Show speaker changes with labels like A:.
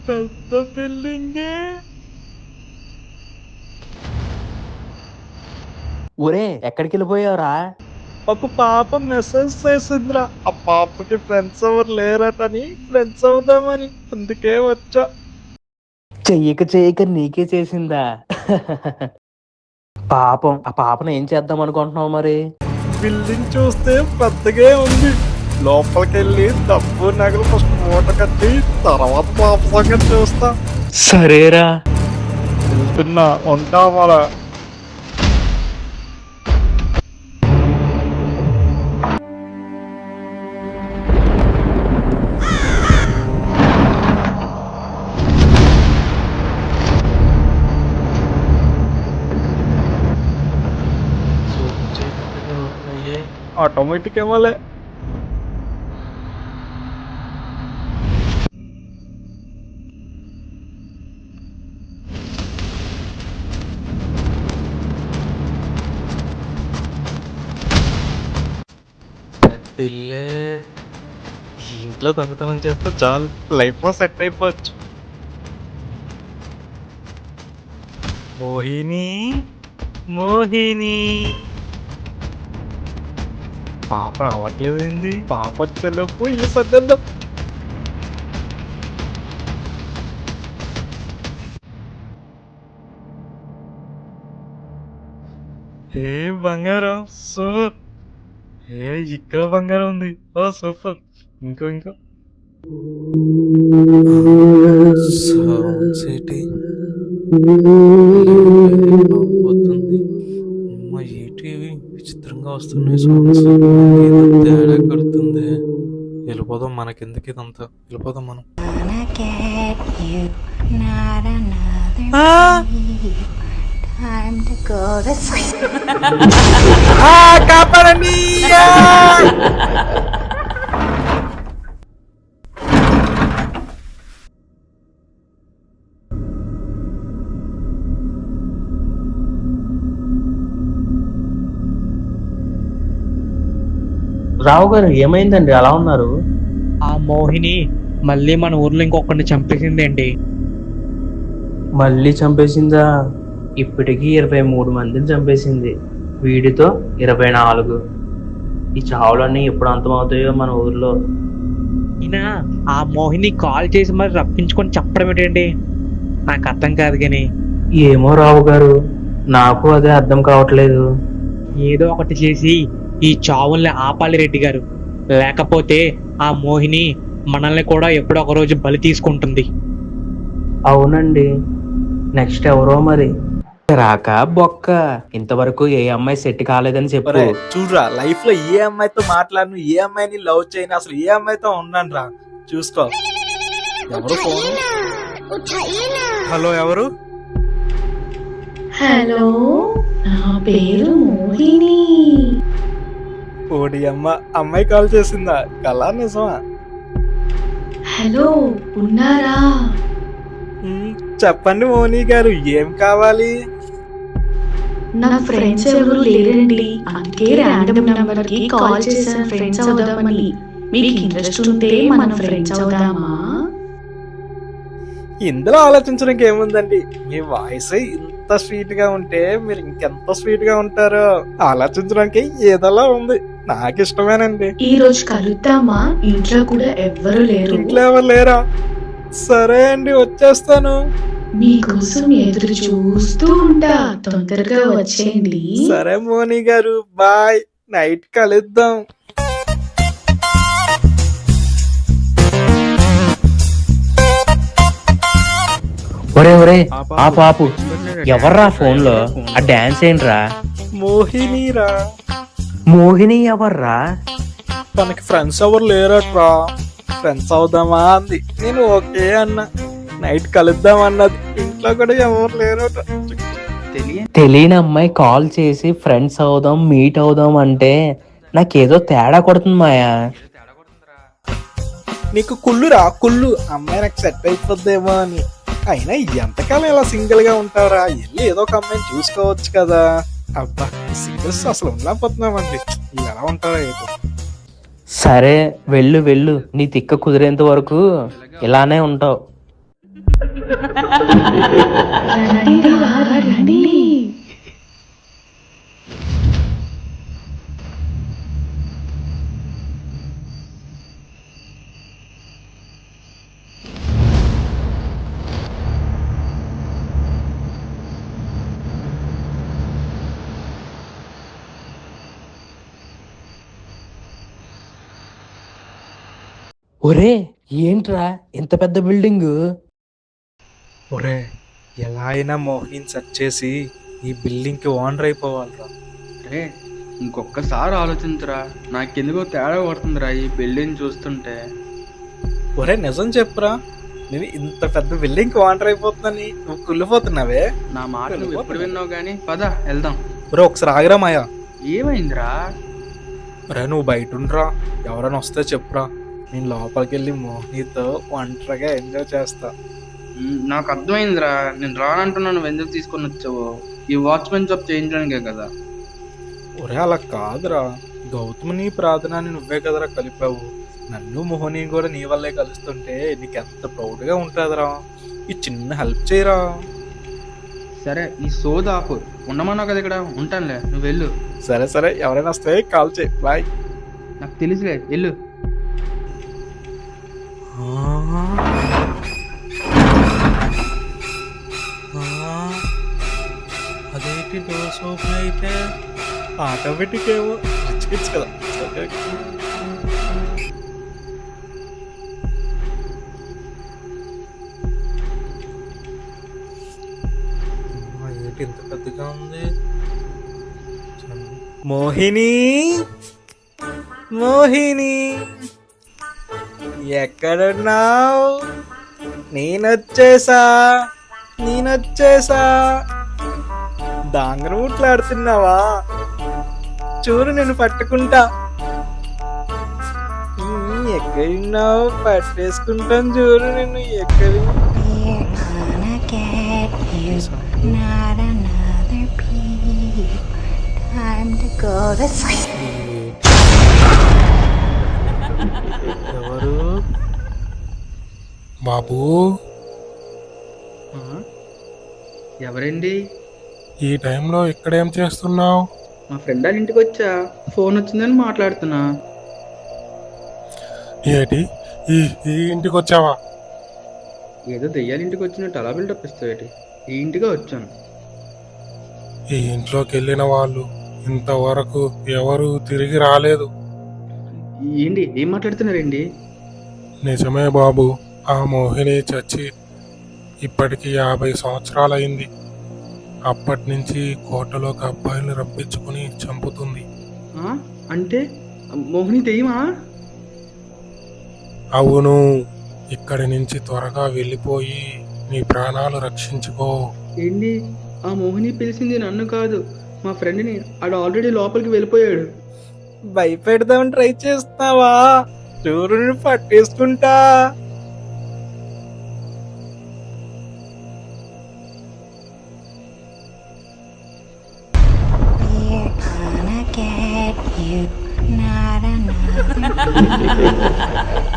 A: పెద్ద బిల్డింగే.
B: ఒరే ఎక్కడికి వెళ్ళిపోయావురా?
A: ఒక పాప మెసేజ్ చేసిందిరా. ఆ పాపకి ఫ్రెండ్స్ ఎవరు లేరటని ఫ్రెండ్స్ అవుదామని, అందుకే వచ్చా.
B: చెయ్యక నీకే చేసిందా? పాపం, ఆ పాపను ఏం చేద్దాం అనుకుంటున్నావు మరి?
A: బిల్డింగ్ చూస్తే పెద్దగా ఉంది. లోపలికెళ్ళి డబ్బు నగలు ఫస్ట్ మూట కట్టి తర్వాత పాప సంగతి చూస్తా.
B: సరేరా,
A: వెళ్తున్నా, ఉంటావాలా? ఆటోమేటిక్ ఏమోలే. ఇంట్లో దొంగతనం చేస్తే చాలు, లైఫ్ లో సెట్ అయిపోవచ్చు. మోహిని, మోహిని, పాప రావట్లేదండి. పాప వచ్చేలోపు ఈ సర్దేద్దాం. ఏ బంగారం, సూపర్. ఏ ఇక్కడ బంగారం ఉంది. ఓ సూపర్. ఇంకో
C: సౌండ్స్ ఏంటి పోతుంది? అమ్మ ఏంటి విచిత్రంగా వస్తున్నాయి సౌండ్స్? ఏదో తేడా కొడుతుంది. వెళ్ళిపోదాం, మనకెందుకు ఇదంతా, వెళ్ళిపోదాం మనం.
A: కాపాడండి.
B: రావు గారు ఏమైందండి అలా ఉన్నారు?
D: ఆ మోహిని మళ్ళీ మన ఊర్లో ఇంకొకరిని చంపేసిందేంటి?
B: మళ్ళీ చంపేసిందా? ఇప్పటికీ 23 మందిని చంపేసింది, వీడితో 24. ఈ చావులన్నీ ఎప్పుడు అంతమవుతాయో మన ఊర్లో.
D: ఈయన ఆ మోహిని కాల్ చేసి మరి రప్పించుకొని చెప్పడం ఏంటండి? నాకు అర్థం కాదు. కానీ
B: ఏమో రావు గారు, నాకు అదే అర్థం కావట్లేదు.
D: ఏదో ఒకటి చేసి ఈ చావుల్ని ఆపాలి రెడ్డి గారు, లేకపోతే ఆ మోహిని మనల్ని కూడా ఎప్పుడో ఒక రోజు బలి తీసుకుంటుంది.
B: అవునండి, నెక్స్ట్ ఎవరో మరి. రాక బొక్క, ఇంతవరకు ఏ అమ్మాయి సెట్ కాలేదని చెప్పు.
C: చూడరా, లైఫ్ లో ఏ అమ్మాయితో మాట్లాడను, ఏ అమ్మాయిని లవ్ చేయను, అసలు ఏ అమ్మాయితో ఉన్నాను రా. చూసుకో. ఎవరు ఫోన్? హలో, ఎవరు?
E: హలో, నా పేరు మోహిని.
C: ఓడి అమ్మ, అమ్మాయి కాల్ చేసిందా? కళా నిజమా?
E: హలో, ఉన్నారా?
C: చెప్పండి మోని గారు, ఏం కావాలి?
E: నా ఫ్రెండ్స్ ఎవరు లేరండి, అందుకే ర్యాండమ్ నంబర్ కి కాల్ చేశాను ఫ్రెండ్స్ అవుదామని. మీకు ఇంట్రెస్ట్ ఉంటే మనం ఫ్రెండ్స్ అవుదామా?
C: ఇందులో ఆలోచించడానికి ఏముందండి, మీ వాయిస్ ఇంత స్వీట్ గా ఉంటే మీరు ఇంకెంత స్వీట్ గా ఉంటారో. ఆలోచించడానికి ఏదోలా ఉంది, నాకు ఇష్టమేనండి.
E: ఈ రోజు కలుద్దామా? ఇంట్లో కూడా ఎవ్వరు లేరు.
C: ఇంట్లో ఎవరు లేరా? సరే అండి, వచ్చేస్తాను.
E: మీకోసం ఎదురు చూస్తూ ఉంటా, తొందరగా వచ్చేయండి.
C: సరే మోని గారు, బాయ్, నైట్ కలుద్దాం.
B: ఒరే ఆ పాపు ఎవర్రా ఫోన్ లో? ఆ డాన్స్ ఏంట్రా?
C: మోహినిరా.
B: మోహిని ఎవర్రా?
C: తనకి ఫ్రెండ్స్ ఎవరు లేరట్రా, ఫ్రెండ్స్ అవుదామా అంది. నేను ఓకే అన్నా. నైట్ కలుద్దాం అన్నది. ఇంట్లో కూడా ఎవరు లేరట.
B: తెలియని అమ్మాయి కాల్ చేసి ఫ్రెండ్స్ అవుదాం, మీట్ అవుదాం అంటే నాకేదో తేడా కొడుతుంది మాయా.
C: నీకు కుళ్ళురా, కుళ్ళు. అమ్మాయి నాకు సెట్ అయిపోద్దేమో అని.
A: అయినా ఎంతకాలం ఇలా సింగిల్ గా ఉంటారా? వెళ్ళి ఏదో ఒక అమ్మాయిని చూసుకోవచ్చు కదా. అబ్బా సింగిల్స్ అసలు ఉండలేకపోతున్నామండి. వీళ్ళు ఎలా ఉంటారా ఏదో.
B: సరే వెళ్ళు వెళ్ళు, నీ తిక్క కుదిరేంత వరకు ఇలానే ఉంటావు.
E: రండి.
B: ఒరే ఏంట్రా ఇంత పెద్ద బిల్డింగ్?
C: ఒరే ఎలా అయినా మోహిని సెట్ చేసి ఈ బిల్డింగ్ కి ఓనర్ అయిపోవాలిరా.
F: రే ఇంకొకసారి ఆలోచించరా, నాకెందుకో తేడా కొడుతుందిరా ఈ బిల్డింగ్ చూస్తుంటే.
C: ఒరే నిజం చెప్పురా, నేను ఇంత పెద్ద బిల్డింగ్ కి ఓనర్ అయిపోతుందని నువ్వు కుళ్ళిపోతున్నావే.
F: నా మాట నువ్వు ఎప్పుడు విన్నావు గానీ పద వెళ్దాం.
C: ఒరే ఒకసారి ఆగరా మాయా.
F: ఏమైందిరా?
C: ఒరే నువ్వు బయట ఉండరా, ఎవరైనా వస్తే చెప్పురా. నేను లోపలికి వెళ్ళి మోహినితో ఒంటరిగా ఎంజాయ్ చేస్తా.
F: నాకు అర్థమైందిరా, నేను రానంటున్నా, నువ్వు ఎందుకు తీసుకొని వచ్చావు? ఈ వాచ్మెన్ జాబ్ చేయించడానికే కదా.
C: ఒరే అలా కాదురా, గౌతమ్ని ప్రార్థనని నువ్వే కదరా కలిపావు. నన్ను మోహిని కూడా నీ వల్లే కలుస్తుంటే నీకెంత ప్రౌడ్గా ఉంటుందిరా. ఈ చిన్న హెల్ప్ చేయరా.
F: సరే నీ సోదాపు, ఉండమన్నావు కదా ఇక్కడ, ఉంటానులే, నువ్వు వెళ్ళు.
C: సరే సరే, ఎవరైనా వస్తే కాల్ చేయి. బాయ్.
F: నాకు తెలుసులే, వెళ్ళు.
C: అదేంటి డోర్స్ ఓపెన్ అయితే ఆటోమేటిక్ ఏమో రిచ్ కదా. ఓకే. ఏంటి ఇంత పెద్దగా ఉంది? మోహిని మోహిని ఎక్కడున్నావు? నేనొచ్చేసా. దాంగర ఊట్లాడుతున్నావా? చూడు నేను పట్టుకుంటా. ఎక్కడున్నావు? పట్టేసుకుంటాను చూడు నిన్ను. ఎక్కడి ఎవరు?
G: బాబు,
F: ఎవరండి?
G: ఈ టైంలో ఇక్కడేం చేస్తున్నావు?
F: మా ఫ్రెండ్ వాళ్ళ ఇంటికి వచ్చా, ఫోన్ వచ్చిందని మాట్లాడుతున్నా.
G: ఏటి ఈ ఈ ఇంటికి వచ్చావా?
F: ఏదో దెయ్యాల ఇంటికి వచ్చినట్టు అలా బిల్డప్ ఇస్తావేటి? ఈ ఇంటిగా వచ్చాను.
G: ఈ ఇంట్లోకి వెళ్ళిన వాళ్ళు ఇంతవరకు ఎవరు తిరిగి రాలేదు.
F: ఏంటి ఏం మాట్లాడుతున్నారండి?
G: నిజమే బాబు, ఆ మోహిని చచ్చి ఇప్పటికి 50 సంవత్సరాలైంది. అప్పటి నుంచి కోటలోకి అబ్బాయిలు రప్పించుకుని చంపుతుంది.
F: అంటే మోహిని దెయ్యమా?
G: అవును, ఇక్కడి నుంచి త్వరగా వెళ్ళిపోయి నీ ప్రాణాలు రక్షించుకో.
F: ఏంటి ఆ మోహిని పిలిచింది నన్ను కాదు, మా ఫ్రెండ్ని. ఆడు ఆల్రెడీ లోపలికి వెళ్ళిపోయాడు.
C: భయపెడదామని ట్రై చేస్తావా? చూడు నేను పట్టేసుకుంటా.